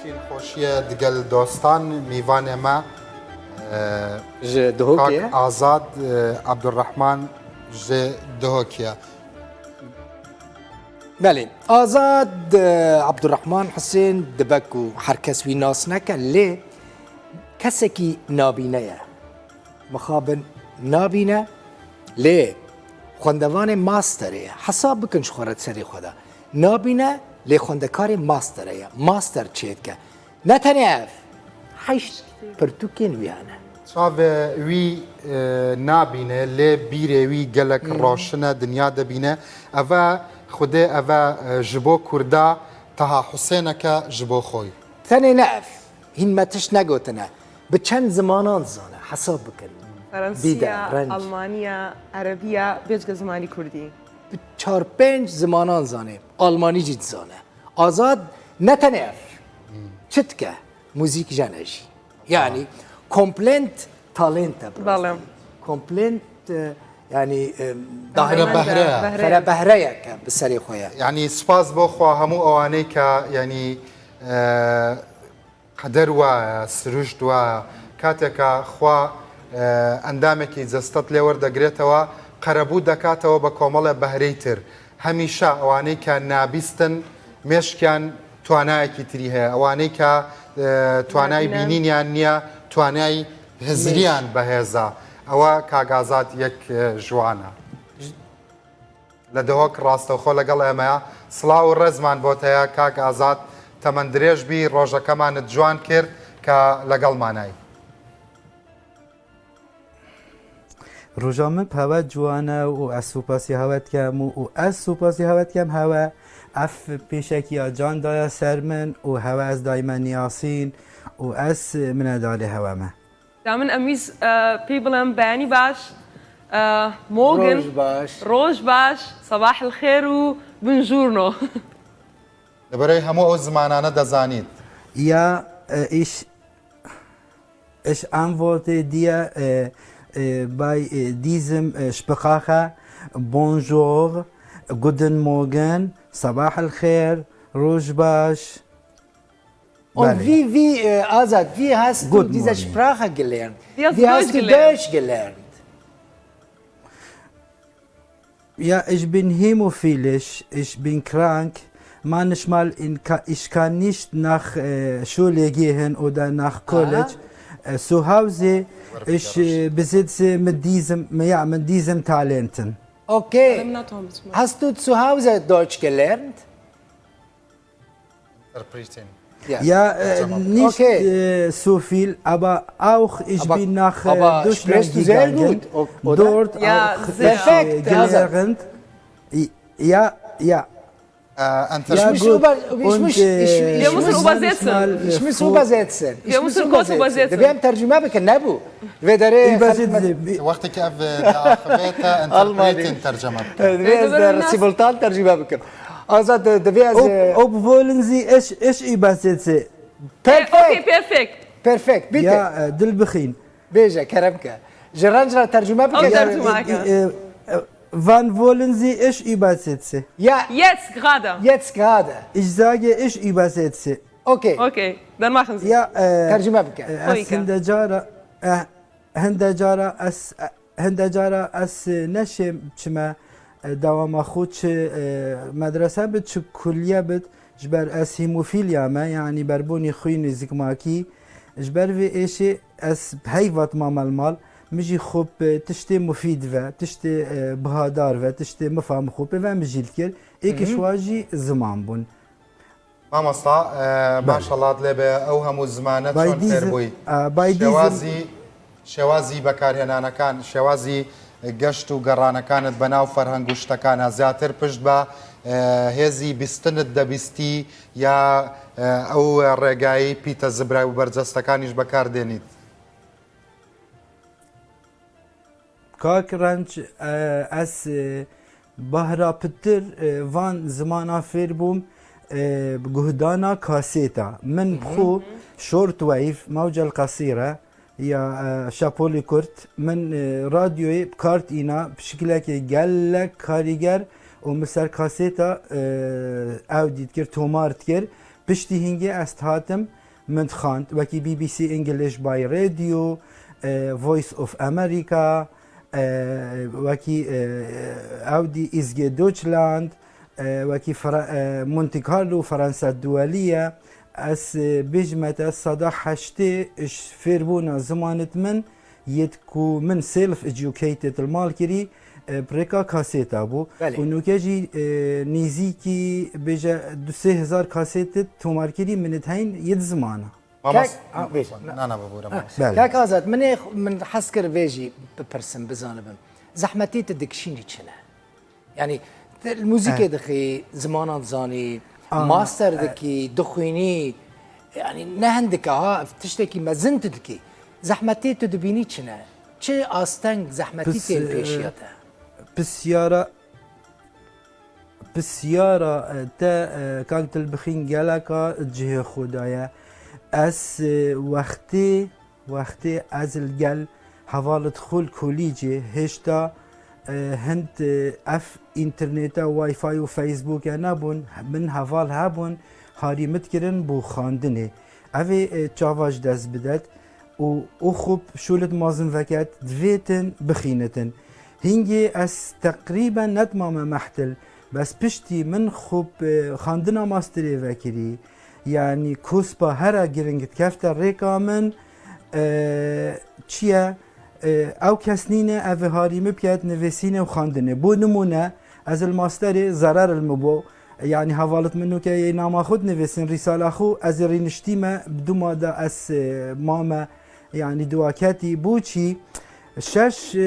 باشین خوشیه دگل دوستان میوان ما دهوکیه کاک آزاد عبدالرحمن دهوکیه. بله آزاد عبدالرحمن حسین دبکو هر کس وی ناس نکن لی کسی که نابینه مخابن نابینه لی خوندوان ماستره حساب بکن شخورت سری خدا نابینه لی خوندکار ماستره ماستر چید که نتنیف حیشت پرتوکین ویانه صاف وی نابینه لی بیره وی گلک روشنه دنیا دبینه اوه خوده اوه جبو کرده تها حسینک جبو خوی ثاني نعرف هين ما تش نقوتنا بچند زمانان زانه حساب بکن فرنسية ألمانيا عربية بيجي زماني كردي چهار پنج زمانان زانه آلمانی جید زانه آزاد نتنعرف چتکه موزیک جنجی يعني كومبلنت تالنت بله كومبلنت يعني فرا بهره فرا بهره بسري خويا يعني سپاس بو خوا همو اوانه که يعني قدر و سروشت و کاتێکە خوا ئەندامێکی جەستەت لێ وەردەگرێتەوە قەرەبوو دەکاتەوە بە کۆمەڵە بەهرەی تر هەمیشە ئەوانەی کە نابیستن مێشکیان توانایەکی تری هەیە ئەوانەی کە توانای بینینیان نییە توانای هزریان بەهێزە ئەوە کاگازات یەک ژوانە لە دەهۆک ڕاستەوخۆ لەگەڵ ئێمەیە سڵاو و ڕێزمان بۆت هەیە کاک ئازاد تەمەند درێژبی ڕۆژەکەمانت جوان کرد کە لەگەڵمانای ڕۆژامە هەوە جوانە و ئەس سوپاسی هەوت کەم و ئەس سوپاسی هەوت کەم هەوە ئەف پێشێکی ئاجاندایە سەر من و هەوە ئەس دایمە نیاسین و ئەس منەداێ هەوەمە دامن أميز بيبلم باني باش موغن روج باش صباح الخير وبنجورنو لەبەرەی هەموو ئەو زمانانە دەزانیت یا ich antworte dir bei diesem Sprache Bonjour, Guten Morgen, Sabah al-Khair, Rojbash. Und wie Azad, wie hast du diese Sprache gelernt? Wie hast du Deutsch gelernt? Ja, ich bin hämophilisch, ich bin krank. Manchmal ich kann nicht nach Schule gehen oder nach College. Zu Hause ich besitze mit diesem Talenten. Okay. Hast du zu Hause Deutsch gelernt? Ja, nicht so viel, aber auch ich bin nach Deutschland gegangen. Dort auch gelernt. Ja. Ich muss übersetzen. Wir müssen kurz übersetzen. Wir haben ترجمة بكن نبو. وقتی که انترپریتین ترجمه بكن. سيمultan ترجمة بكن. Azad Ob wollen Sie ich übersetze? Okay, perfekt. Perfekt, bitte. Ja, Dilbekhin. بيجا كرمك. جرانجرا ترجمة بكن. Wann wollen Sie ich übersetze? Ja. Jetzt gerade. Jetzt gerade. Ich sage ich übersetze. Okay. Okay, dann machen Sie. Ja, ترجمة بكن. هندجارة أس نشم چما دوام خود مدرسه بد چه کلیه بد جبر أس هيموفيليا ما يعني بربوني خوين زكماكي جبر في إيش أس بهيفت مال مجي خوب تشتي مفيد و تشتي بهادار و تشتي مفهم خوب و مجيل كر إيك شواجي زمان بون مامۆستا ماشەڵات لێبێ ئەو هەموو زمانە چۆن فێربووی شێوازی بەکارهێنانەکان شێوازی گەشت و گەڕانەکانت بەناو فەرهەنگ و شتەکانە زیاتر پشت بە هێزی بیستنت دەبیستی یا ئەو ڕێگایی پیتە زبرای و بەرجەستەکانیش بەکاردێنیت کاک رنج ئەس بەهرا پتر وان زمانە فێر بووم بجهدانا كاسيتا من بخو شورت ويف موجة القصيرة يا شابولي كورت من راديوي بكارت إنا بشكل جالك كاريجر ومسر كاسيتا أودي تكر تومار تكر پشتی هنگی است هاتم من خواند وکی بی بی سی انگلیش بای رادیو وایس اوف امریکا وکی اودی ازگی دوچلاند وکی مونتی کارلو فرانسا الدولية اس بجمة صدا حشتي اش فيربونا زمانت من يتكو من سيلف educated المالكري بريكا كاسيت ابو ونوكاجي نيزيكي بيجا 3000 كاسيت توماركري من تهين يد زمانه انا بقول كاك ازاد من حسكر فيجي ببرسم بزانبم زحمتي تدكشيني تشنا يعني الموسيقى دخي زمانات زاني ماستر دكي دخويني يعني نهندك ها تشتكي ما زنت دكي زحمتي تدبيني تشنا چه آستنگ زحمتی تیل پیشیاته بسیارا تا کانت البخین گلکا جه خدایا اس وقتی از الگل حوالت خول کولیجه هشتا هند اف انترنتا واي فاي و فيسبوك نبون من حوال هبون هاري متكرن بو خاندنه اوه چاواج دست بدد و خوب شولت مازن وکت دویتن بخینتن هنگی از تقریبا نتمام محتل بس پشتی من خوب خاندنا ماستری وکری يعني كوسبا هرا جرينجت كافتا ريكا من چیه او کسنینه او هاری مبکت نویسینه و خاندنه بو نمونه از الماستر ضرر المبو يعني حوالت منو که نام خود نویسین رساله خو از رینشتیمه بدو ماده از ماما يعني دواكاتي بوشي شش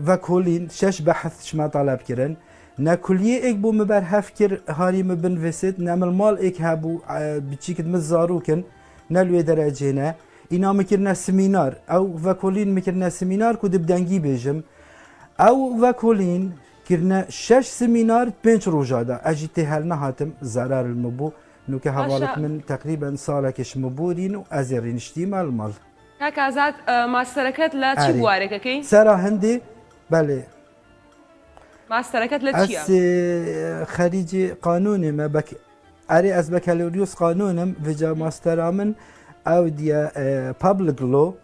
وكولين شش بحث شما طلب كرن نا كلية اك بو مبرهف كر هاري مبن وسط نعمل مال اك هابو بتشيكت مزاروكن نلوي درجينا اینا مکرنا سمینار او وکولین مکرنا سمینار کو دبدنگی بیجم او وکولین کرنا 6 سمینار 5 روزادا اجیت هل نهاتم ضرر المبو نو که حوالت من تقریبا سالکش مبورین و ازرینشتی مال كاك ازاد ماستركت لا تشي بوارك كي سرا هندي بله ماستركت لا تشي اس خريجي قانوني ما بك اري از بكالوريوس قانونم فيجا ماستر من او ديا بابليك لو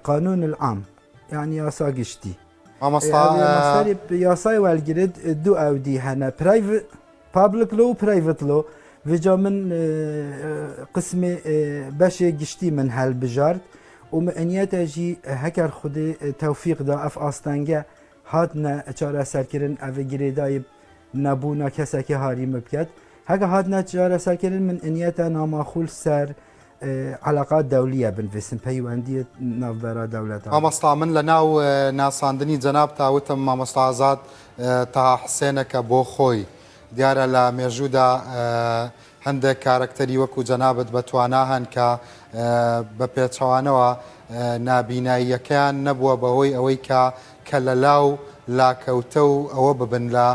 قانون العام يعني ياساقشتي ماستر ياساي والجريد دو او دي هنا برايفت بابليك لو برايفت لو وجا من قسم باش قشتي من هالبجارت ومعنيات جي هكر خدي توفيق دا اف استانجا هاتنا چاره سرکرن او گریدای نبونا کسا که هاری مبکد هكا هاتنا چاره سرکرن من انياتا ناماخول سر علاقات دولية بنفسن بيواندية نافبرا دولتها مامستا من لناو ناساندني جناب تاوتم مامستا آزاد تا حسينك بو خوي دیارە لە مێژوودا هەندێک کارکتەری وەکو جەنابەت بەتواناهن کە بە پێچەوانەوە نابیناییەکەیان نەبووە بەهۆی ئەوەی کە لە لاو لاکەوتە و ئەوە ببن لە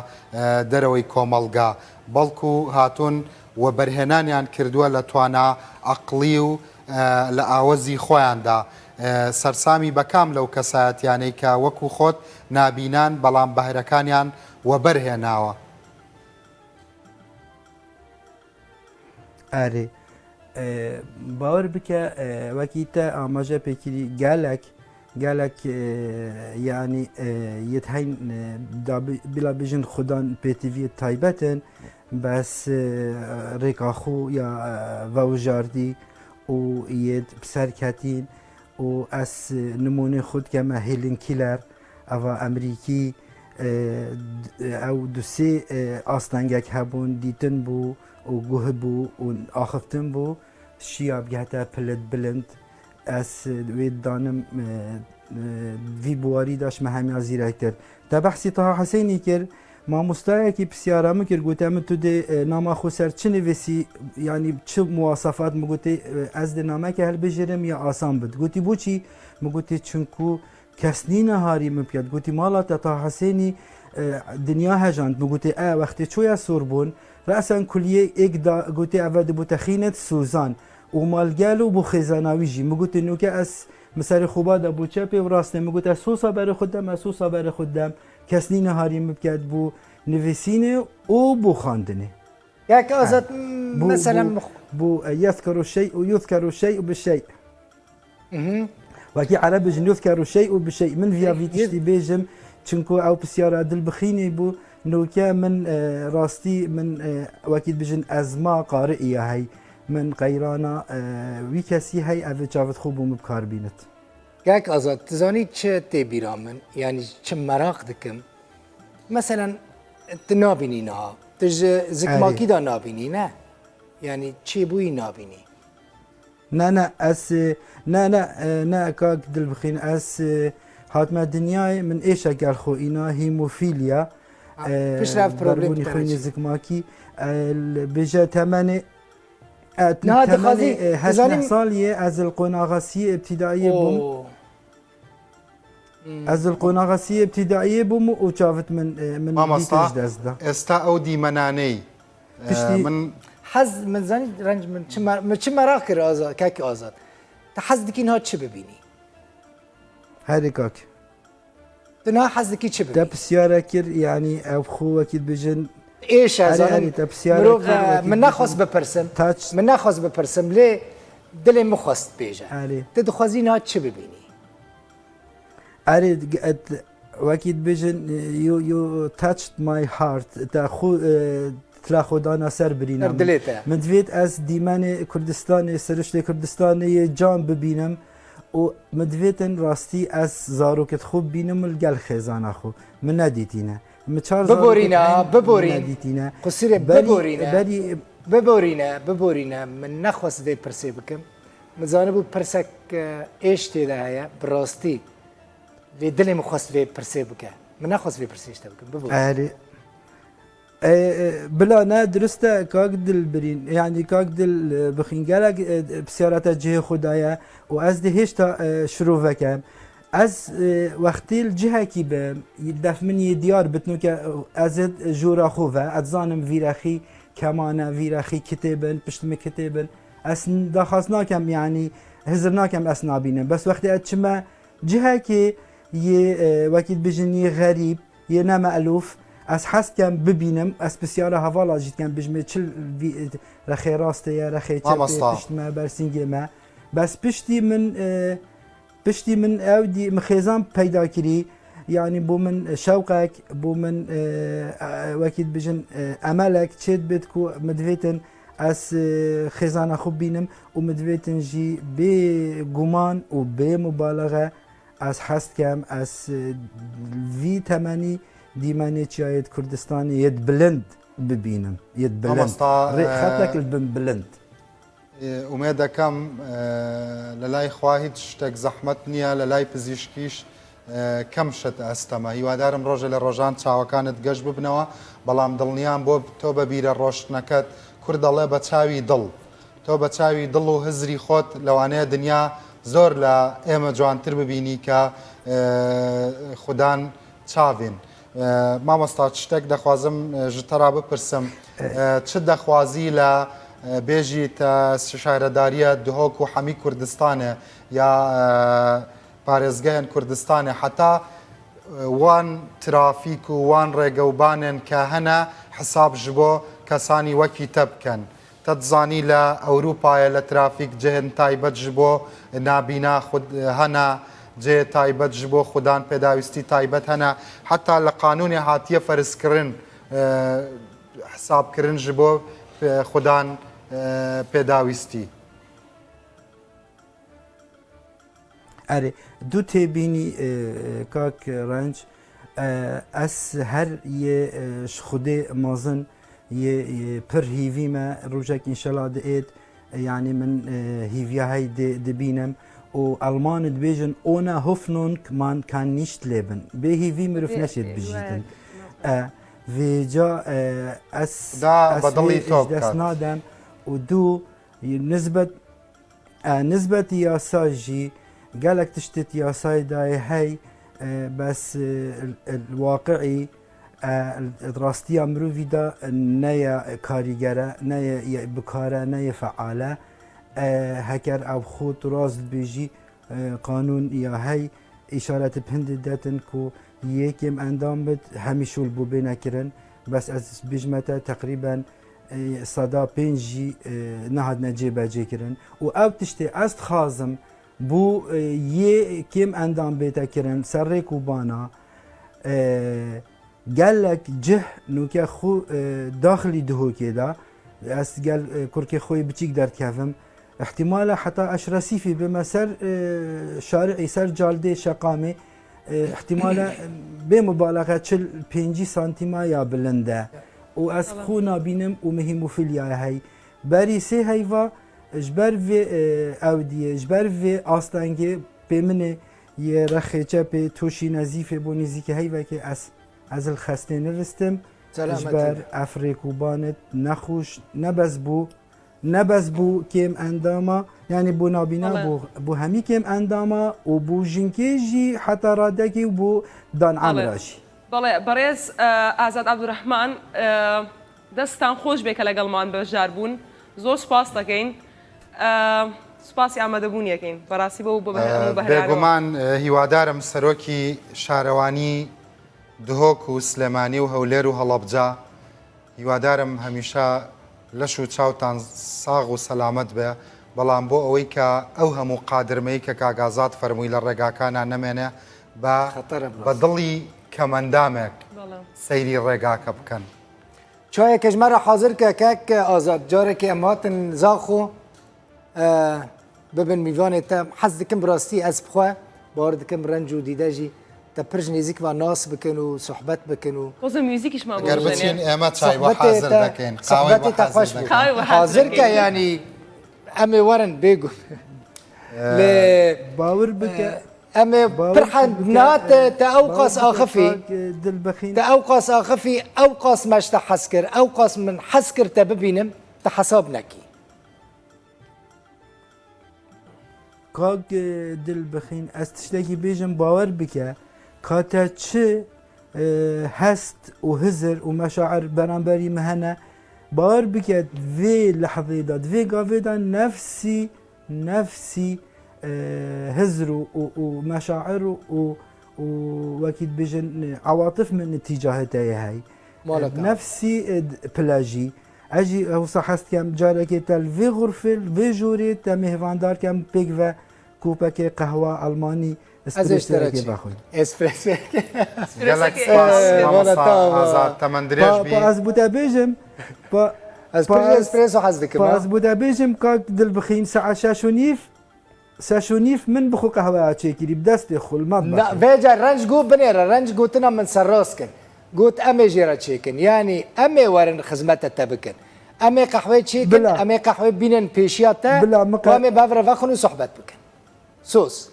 دەرەوەی کۆمەڵگا بەڵکو هاتوون و بەرهێنانیان کردووە لە توانە عەقڵی و لە ئاوەزی خۆیاندا سەرسامی بەکام لەو کەسایەتیانەی کە وەکو خۆت نابینان بەڵام بەهرەکانیان وەبەرهێناوە. آره باور بکە وەکی تا ئاماژە پێکیری گالک یعنی یەتهین بلا بژن خودان پێتیڤی تایبەتن بەس ڕێکاخۆ یا ڤەوژاردی و یەت بسەرکەتین و ئەس نمونەی خود کەمە هێلن کیلەر ئەوە ئەمریکی ئەو دوسێ ئاستەنگێک هەبوون دیتن بوو و گوه بو و آخفتن بو شیاب گهتا پلت بلند از وید دانم وی بواری داشت مهمی زیرکتر تا بحثی طه حسینی کرد ما مستایی که بسیارمو کرد گوتم تو ده نام خو سر چه نویسی یعنی چه مواصفات مگوتی از ده نامه که هل بجرم یا آسان بود گوتی بو چی مگوتی چونکو کسنی نهاری مپید گوتی مالا طه حسینی دنیا هجاند مگوتی وقتی چویا سوربون رأسا كلية إقدا قلت أفاد بتخينة سوزان ومالجالو بخزاناوي جي مقلت إنه كأس مسار خوباد أبو تشابي وراسنا مقلت أسوسا بار خدام أسوسا بار خدام كسنين هاري مبكات بو نفسينه و بو خاندنه ياك ازت بو مثلا بو يذكر الشيء ويذكر الشيء بالشيء وكي عرب جن يذكر الشيء بالشيء من فيا في تشتي بيجم تشنكو او بسيارة دل بخيني بو نوكا من راستي من وكيد بجن ازما قارئية هاي من قيرانا ويكسي هاي افي جافت خوبو مبكار بينت ياك ازت تزاني تش تبيرا من يعني تش مراق دكم مثلا تنابيني نها تج زكماكي دا نابيني نه يعني تشي بوي نابيني نا كاك دل بخين اس هاتما دنياي من ايش قال خو اينا هيموفيليا بشرف بروبلم خويني زكماكي بيجا تماني نادي خازي هشنا صالية از القناغسية ابتدائية بوم از القناغسية ابتدائية بوم وشافت من مامستا استا او دي مناني من حز من زاني رنج من چه مراكر آزاد كاك آزاد تحز دكين ها چه ببيني هاري كاك دنا حز دكي چه ببيني بسيارة كر يعني او خو وكيد بجن ايش هاري مروف من نخص بپرسم من نخص بپرسم ليه دلي مخص بيجا تدخوزين ها چه ببيني هاري وكيد بجن you touched my heart تا خو تلا خودانا سر برینم من دوید از دیمان کردستان سرشت کردستانی جان ببینم و مدویتن راستی از زاروکت خوب بینم الگل خیزان خو من ندیتینه ببورينا قصير ببورينا من نخوص دي برسي بكم مزانبو برسك ايش تي هيا براستي لي دلي مخوص دي برسي بكم من نخوص دي برسي بكم ببورينا بلا نه درسته کاک دل برین یعنی کاک دل بخینگلک بسیارت جه خدایا و از دهش تا شروع وکم از وقتی الجهه کی به دف منی دیار بتنو که از جورا خوبه از زانم ویرخی کمانه ویرخی کتابن پشتم کتابن از دخواست ناکم یعنی هزر ناکم از نابینم بس وقتی اتشما جهه کی یه وقتی بجنی غریب یه نمألوف از حس کم ببینم از بسیاره حوالا جیت کم بجمه چل رخی راسته یا رخی چل پشت ما برسینگی ما بس پشتی من او دی مخیزان پیدا کری یعنی بو من شوقک بو من وکید بجن عملک چید بید کو مدویتن از خیزان خوب بینم و مدویتن جی به گمان و به مبالغه از حس کم از وی تمنی دیمانی چیاید کردستانی ید بلند ببینم ید بلند خطك البلند وماذا كم للاي خواهد شتك زحمت نيا للاي بزيشكيش كم شت استما هي دارم رجل الرجان تاوا كانت قش ببنوا بلام دلنيان بوب توبه بير الروش نكت كرد الله بتاوي دل توبه تاوي دل وهزري خوت لو انا دنيا زور لا ايما جوان تر ببيني ك خدان تشافين مامۆستا شتێک دەخوازم ji te re bipirsim çi dexwazî li bêjî te şaredariya dihok û hemî Kurdistanê ya parêzgehên Kurdistanê heta wan trafîk û wan rêgewbanên ke hene hesab ji bo kesanî wekî te bikin te dizanî li Ewropayê li trafîk cihên taybet ji bo nabîna hene جه تایبەت ji bo xudan pêdawîstî taybet hene heta li qanûnê hatiye ferskirin hesabkirin ji bo xudan pêdawîstî erê du têbînî kak renc ez her yê ji xudê mezin yê pir hîvî me rojek înşela diêt yani min hîviya hey dibînim و ألمان دبيجن أنا هوفنونك مان كان نيشت لبن به في مرف نشيد بجيتن في جا أس بدلي توب نادم ودو نسبة ياساجي قالك تشتت ياساي داي هاي بس الواقعي الراستيا مروفي دا نيا كاريجرة نيا بكارة نيا فعالة هكر او خود راز بيجي قانون يا هاي اشارة بهند داتن كو يكيم اندام بد هميشول بو بينا كرن بس از بجمتا تقريبا سەدا پێنجی نەهاتنە جێبەجێکردن و ئەو تشتێ ئەست خازم بوو یێ کێم ئەندام بێتەکردن سەرڕێک و بانا gelek cih nûke xû daxilî dihokê de ez gel kurkê xwe biçîk derkevim ihtimala heta eşresîfî bime ser şariî ser caldê şeqamê ihtimala bê mübalağa çil 5 santima ya bilind e û ez xû nabînim û me hemofîlya hey berî sê heyva ji ber vê ewdiyê ji ber vê astengê pê min ê yê rexêçe pê toşî nezîfê bû nêzîkî heyvekê ez li xestê nivîstim ji ber efrêkûbanit nexûş nebez bû kêm endama yanî bû nabîna bû hemî kêm endama û bû jinkê jî heta radekî û bû dan emra jî بەڵێ بەڕێز ئازاد عەبدوڕەحمان دەستان خۆش بێ کە لەگەڵمان بەشدار بوون زۆر سوپاس دەکەین سوپاسی ئامادەبوونیەکەین بەڕاستی بە بۆ بێگومان هیوادارم سەرۆکی شارەوانی دهۆک و سلێمانی و هەولێر و هەڵەبجا هیوادارم هەمیشە لەش و چاوتان ساغ و سەلامەت بێ بەڵام بۆ ئەوەی کە ئەو هەموو قادرمەی کە کاگازات فەرمووی لە ڕێگاکانان نەمێنێ بە دڵی کەمەندامێک سەیری ڕێگاکە بکەن چایەکەش مەرە حاضر کە کەک ئازاد جارێکی ئەم هاتن زاخۆ ببن میوانێت تە حەز دکم ڕاستی ئەس بخوا باوەڕ دکم ڕەنج و دیدەژی تە پرژ نێزیک و ناس بکەن و صحبەت بکەن و خۆزە میوزیکیشمان گەر بچین ئێمە چای بۆ حازر دەکەین صحبەتی تە خۆش حاضر کە ینی ئەمێ وەرن بێگو باور بکە ئەمێ پرحەنات تە ئەو قاس ئاخفی تە ئەو قاس ئاخفی ئەو قاس مەشتە حەز کرد ئەو قاس من حەز کرد تە ببینم تە حەساب نەکی کاک دل بخین ez tiştekî bêjim bawer bike kate çi hest û hizir û meşair beramberî me hene bawer bike vê lehzê da divê gavê da nefsî hizr û meşair û wekî dibêjin ewatif min tîcaheteye hey nefsî pilajî ez jî hewsa hest kem carekê te li vê xurfê li vê jorê te mêhvandar kem pêk ve کوپەکێ قەهوە ئەڵمانی ئەسپرێسێکی بەخۆین ئەس بووتە بێژم ئەس بووتە بێژم کاک دڵ بخین سەعات 6:30 من بخۆ قەهوە چێکیری بدەستێ خوڵمە بێجا ڕەنج گو بنێرە ڕەنج گوتنە من سەرڕاستکن گوت ئەمێ ژێرە چێکن ینی ئەمێ وەرن خزمەتە تە بکەن ئەمێ قەحوێ چێکن ئەمێ قەحوێ بینن پێشیاتە ئەمێ باڤرە بەخن و سوحبەت بکەن سوس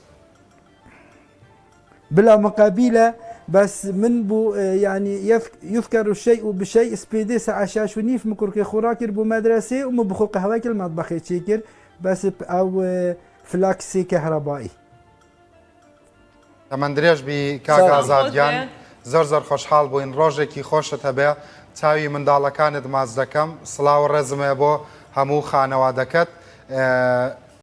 بلا مقابلة بس من بو يعني يذكر الشيء بشيء سبيدي ساعة 6:30 مكركي خوراكر بو مدرسة ومو بخو قهوة المطبخ تشيكر بس أو فلاكسي كهربائي تمن درێژ بی کاک ئازادیان زۆر خۆشحاڵ بووین ڕۆژێکی خۆشت هەبێ چاوی منداڵەکانت ماچ دەکەم سڵاو ڕێزمێ بۆ هەموو خانەوادەکەت